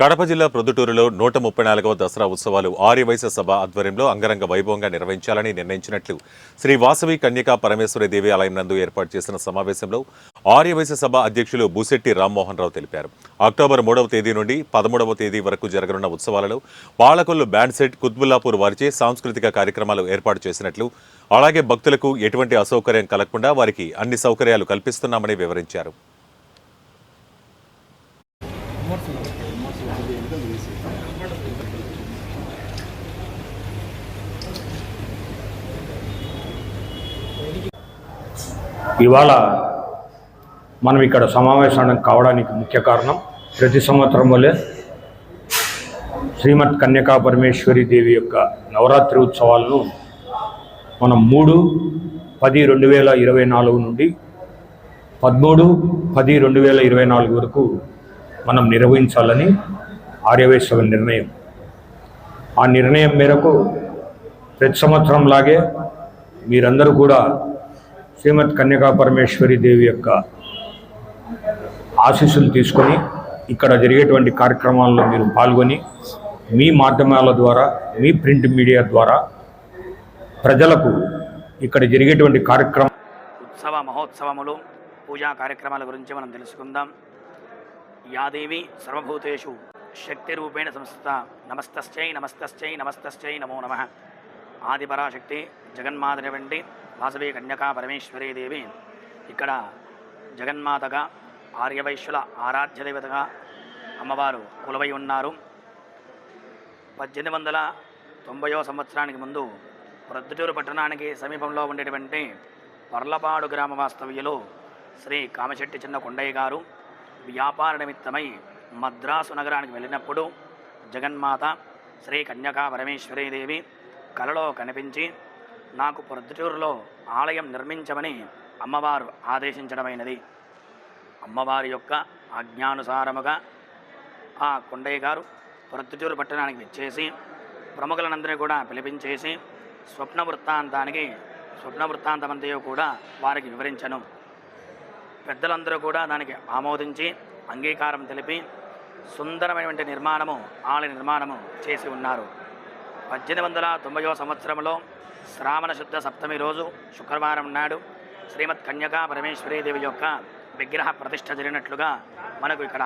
కడప జిల్లా ప్రొద్దుటూరులో 134వ దసరా ఉత్సవాలు ఆర్యవైశ్య సభ ఆధ్వర్యంలో అంగరంగ వైభవంగా నిర్వహించాలని నిర్ణయించినట్లు శ్రీ వాసవి కన్యకా పరమేశ్వరి దేవి ఆలయం నందు ఏర్పాటు చేసిన సమావేశంలో ఆర్యవైశ్య సభ అధ్యక్షులు బుసెట్టి రామ్మోహన్ రావు తెలిపారు. అక్టోబర్ 3వ తేదీ నుండి 13వ తేదీ వరకు జరగనున్న ఉత్సవాలలో పాలకొల్లు బ్యాండ్ సెట్ కుత్బుల్లాపూర్ వారిచే సాంస్కృతిక కార్యక్రమాలు ఏర్పాటు చేసినట్లు, అలాగే భక్తులకు ఎటువంటి అసౌకర్యం కలగకుండా వారికి అన్ని సౌకర్యాలు కల్పిస్తున్నామని వివరించారు. ఇవాళ మనం ఇక్కడ సమావేశం కావడానికి ముఖ్య కారణం, ప్రతి సంవత్సరం వల్లే శ్రీమద్ కన్యకా పరమేశ్వరి దేవి యొక్క నవరాత్రి ఉత్సవాలను మనం 3/10/2024 నుండి 13/10/2024 వరకు మనం నిర్వహించాలని ఆర్యవైశ్య నిర్ణయం. ఆ నిర్ణయం మేరకు ప్రతి సంవత్సరం లాగే మీరందరూ కూడా శ్రీమద్ కన్యకా పరమేశ్వరి దేవి యొక్క ఆశీస్సులు తీసుకొని ఇక్కడ జరిగేటువంటి కార్యక్రమాల్లో మీరు పాల్గొని మీ మాధ్యమాల ద్వారా, మీ ప్రింట్ మీడియా ద్వారా ప్రజలకు ఇక్కడ జరిగేటువంటి కార్యక్రమం ఉత్సవ మహోత్సవములు, పూజా కార్యక్రమాల గురించి మనం తెలుసుకుందాం. యాదేవి సర్వభూతేషు శక్తి రూపేణ సంస్థిత నమస్తశ్చై నమస్తశ్చై నమస్తశ్చై నమో నమః. ఆదిపరాశక్తి జగన్మాతని వంటి వాసవి కన్యకా పరమేశ్వరీ దేవి ఇక్కడ జగన్మాతగా, ఆర్యవైశ్యుల ఆరాధ్య దేవతగా అమ్మవారు కొలువై ఉన్నారు. 1890వ సంవత్సరానికి ముందు ప్రొద్దుటూరు పట్టణానికి సమీపంలో ఉండేటువంటి పర్లపాడు గ్రామ వాస్తవ్యులు శ్రీ కామశెట్టి చిన్న కొండయ్య గారు వ్యాపార నిమిత్తమై మద్రాసు నగరానికి వెళ్ళినప్పుడు జగన్మాత శ్రీ కన్యకా పరమేశ్వరీ దేవి కలలో కనిపించి నాకు ప్రొద్దుటూరులో ఆలయం నిర్మించమని అమ్మవారు ఆదేశించడమైనది. అమ్మవారి యొక్క ఆజ్ఞానుసారముగా ఆ కొండయ్య గారు ప్రొద్దుటూరు పట్టణానికి వచ్చేసి ప్రముఖులందరినీ కూడా పిలిపించేసి స్వప్న వృత్తాంతమంతయో కూడా వారికి వివరించను. పెద్దలందరూ కూడా దానికి ఆమోదించి అంగీకారం తెలిపి సుందరమైనటువంటి ఆలయ నిర్మాణము చేసి ఉన్నారు. 1890వ సంవత్సరంలో శ్రావణ శుద్ధ సప్తమి రోజు శుక్రవారం నాడు శ్రీమద్ కన్యకా పరమేశ్వరీ దేవి యొక్క విగ్రహ ప్రతిష్ఠ జరిగినట్లుగా మనకు ఇక్కడ